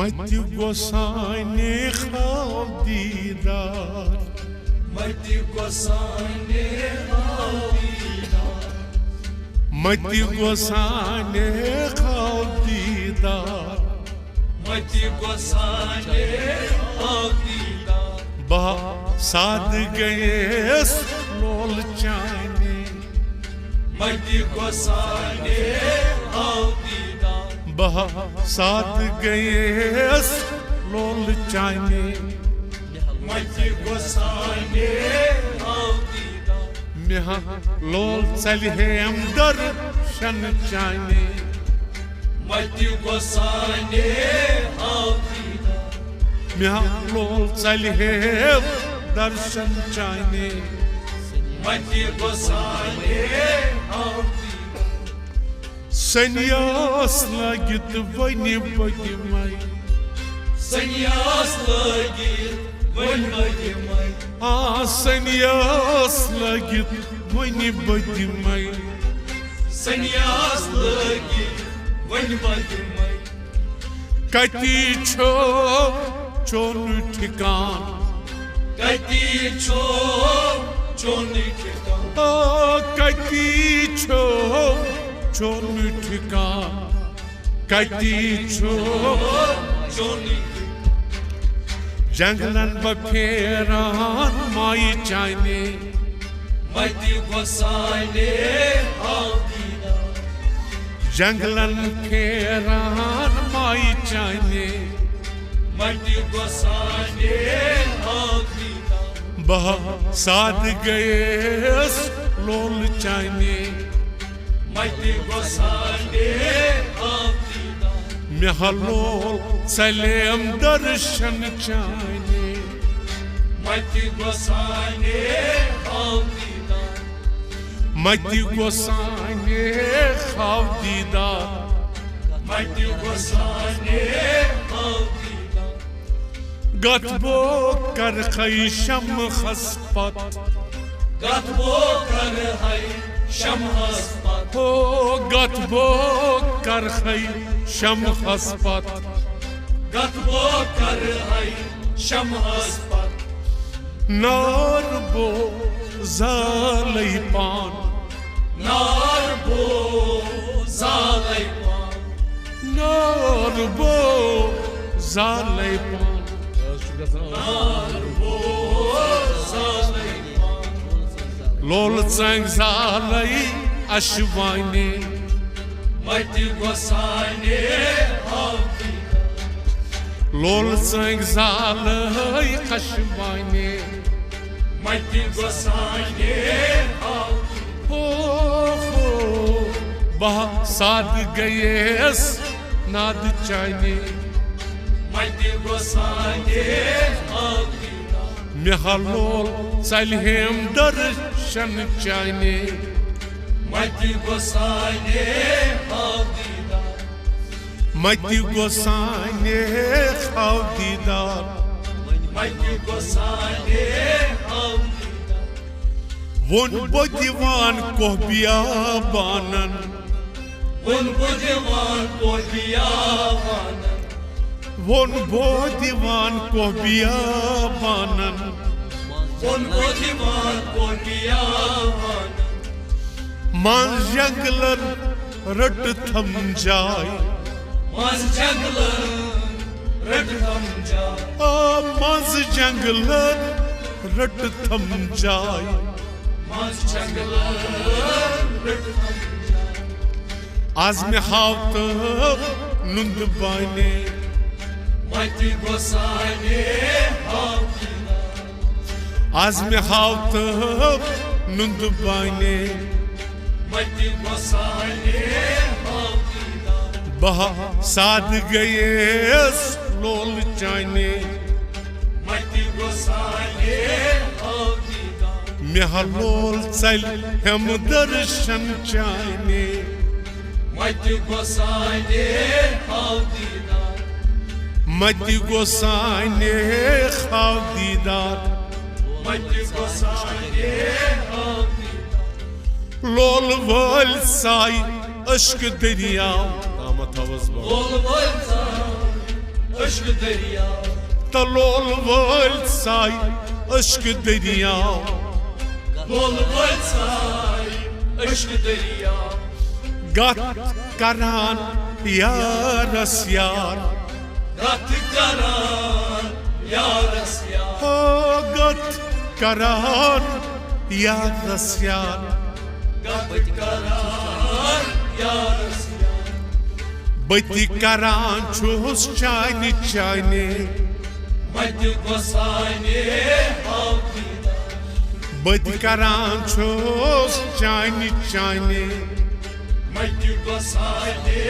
मति गोसाने ख्वाब दीदार, मति गोसाने ख्वाब दीदार, मति गोसाने ख्वाब दीदार, मति गोसाने ख्वाब दीदार। बहा साध गए लोल चाने, मति गोसाने ख्वाब दीदार, बहा साध गए लोल चाने, मति गोसाने ख्वाब दीदार। मेहा लोल चलहे दर शन चाने, मति गोसाने ख्वाब दीदार, मेहा लोल चलहे दर्शन चाने, मति गोसाने ख्वाब दीदार। सन्यास लगित वनि पतिमय, सन्यास लगित वनि पतिमय, सन्यास लगित वनि पतिमय, सन्यास लगित वनि पतिमय। कति छो चोन ठिकान, कति छो चोन ठिकान, कति छो चोन ठिकान, कति छो चोन जंगलन बफेरान माई चाने, मति गोसाने ख्वाब दीदार, जंगलन फेरान माई चाने, मति गोसाने ख्वाब दीदार। बहा साध गए लोल चाने, मति गोसाने ख्वाब दीदार, मेहलोल सलेम दर्शन चाने, मति गोसाने ख्वाब दीदार, मति गोसाने ख्वाब दीदार, मति गोसाने ख्वाब दीदार। गतबो कर खई शम खसपत, गतबो कर है शम हसपत, हो गतबो कर खई शम खसपत, गतबो कर है शम हसपत। नार बो जालई पान, नार बो जालई पान, नार बो जालई पान, नार बो जालई पान। लोल चंग जालई अशवाने, मति गोसाने ख्वाब दीदार, लोल चंग जालई अशवाने, मति गोसाने ख्वाब दीदार। हो बहा साध गए नाद चाने, मति गोसाने ख्वाब दीदार, मेहलोल चलहेम दर्शन चाने, मति गोसाने ख्वाब दीदार, मति गोसाने ख्वाब दीदार, मति गोसाने ख्वाब दीदार। वन बदिवान को बियाबानन, उन बुद्धिमान को बियाबानन, वन बदिवान को बियाबानन, उन बुद्धिमान को बियाबानन। मान जंगलन रट थम जाय, मज जंगलन रट थम जाय, मज जंगलन रट थम जाय, मज जंगलन रट थम जाय। आज में हावत नुंद बाने, मति गोसाने ख्वाब दीदार, आज में हावत नुंद बाने, मति गोसाने ख्वाब दीदार, बहा साध गए लोल चाने, मति गोसाने ख्वाब दीदार, मेहलोल चल हम दर्शन चाने, मति गोसाने ख्वाब दीदार, मति गोसाने ख्वाब दीदार, मति गोसाने ख्वाब दीदार। लोल वल साई अश्क दरिया, लोल वल साई अश्क दरिया तलोल वल साई अश्क दरिया लोल वलसाई अश्क दरिया गत करान यारस यार गत करान यारस यार हो गत करान यारस यार गत करान यारस यार बति करान छुस चाइने चाइने मत गोसाइने हाव दीदार बति करान छुस चाइने चाइने मत गोसाइने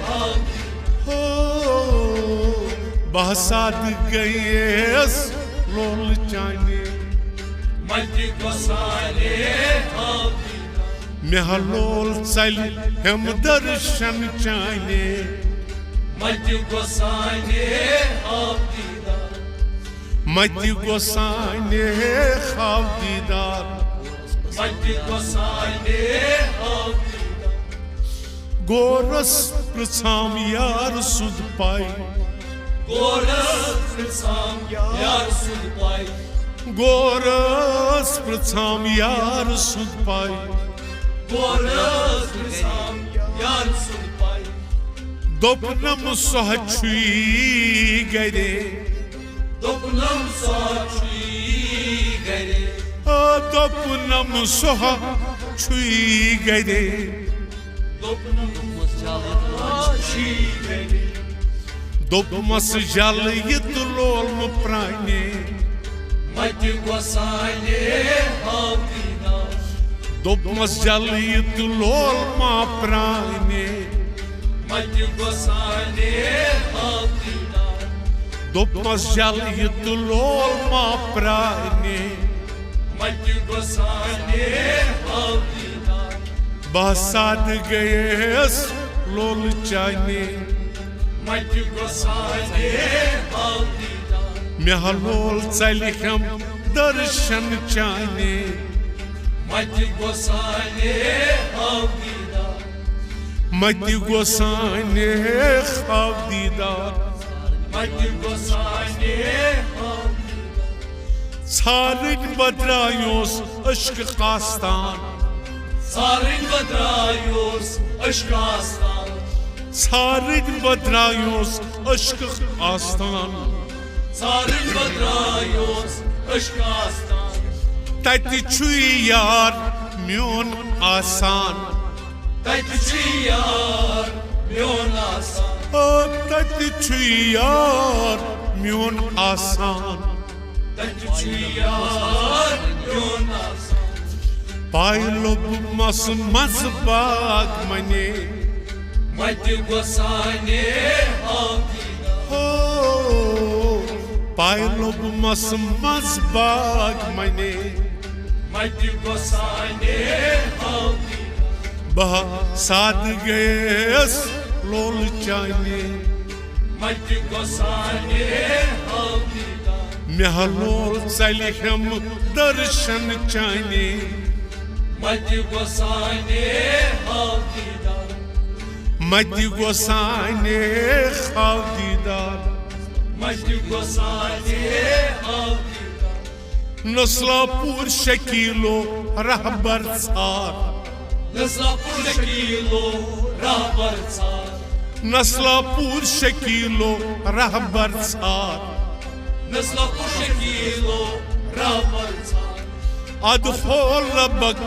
हाव हो बहसाद गयेस लोल चाइने मत गोसाइने हाव दीदार मेहलोल चल हम दर्शन चाइने मत गोसाइने हाव दीदार मति गोसाइने खाव दीदार मत गोसाइने हाव दीदार गोरस प्रसाम यार सुध पाई गोरस प्रसाम यार सुध पाई गोरस प्रसाम यार सुध पाई गोरस प्रसाम यार सुध पाई दोपनम सहचुई गरे दोपनम साक्षी गरे दोपनम सहचुई गरे दोपनम साक्षी गरे दोपमस जल यत लोल प्राणे मत गोसाइने हाव दीदार दोपमस जल यत लोल प्राणे मत गोसाइने हाव दीदार दोपमस जल यत लोल प्राणे मत गोसाइने हाव दीदार बहसाद गयेस लोल चाइने मत गोसाइने हाव दीदार मेहलोल चल हम दर्शन चाइने मत गोसाइने हाव दीदार मति गोसाइने खाव दीदार मत गोसाइने हाव सारिन बदरायोस अश्क कास्तान सारिन बदरायोस अश्कास्तान सारिन बदरायोस अश्क आस्तान सारिन बदरायोस अश्कास्तान तति छुई यार म्योन आसान तत छी यार म्योन आसान तति छुई यार म्योन आसान तत छी यार म्योन आसान पायलो मस मज बाग मने मत गोसाइने हाव दीदार हो पायलो मस मज बाग मने मत गोसाइने हाव दीदार बह साद गयेस लोल चाइने मत गोसाइने हाव दीदार मेहलोल चल हम दर्शन चाइने मत गोसाइने हाव दीदार मति गोसाइने खाव दीदार मत गोसाइने हाव दीदार नस्लापुर शकीलो रहबर सार नस्लापुर शकीलो रहबर सार नस्लापुर शकीलो रहबर सार नस्लापुर शकीलो रहबर सार अदखोल लबक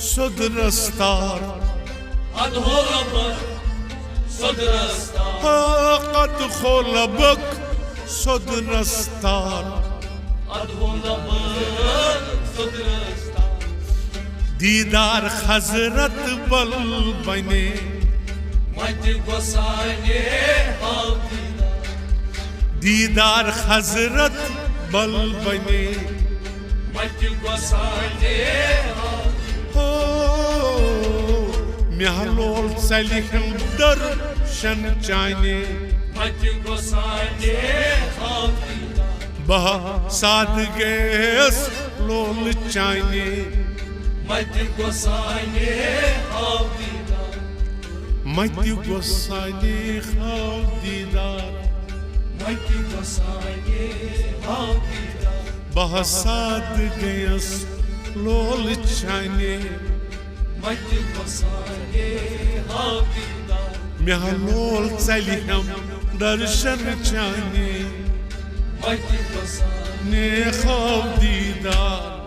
सुदरस्तार अधोरबर सदरस्तार قد خلبك सुदरस्तार अधोरबर सदरस्तार दीदार हजरत बल बने मत गोसाइने हाव दीदार दीदार हजरत बल बने मत गोसाइने हाव हो मेहलोल सलिहम दर्शन चाइने मत गोसाइने हाव दीदार बह साद गैस लोल चाइने मत गोसाइने हाव दीदार मत गोसाइने खाव दीदार मति गोसाइने हाव दीदार बहसाद गयस लोल चाने मति गोसाइने हाव दीदार म्याह लोल चलिहम दर्शन चाने मति गोसाइने ने खाव दीदार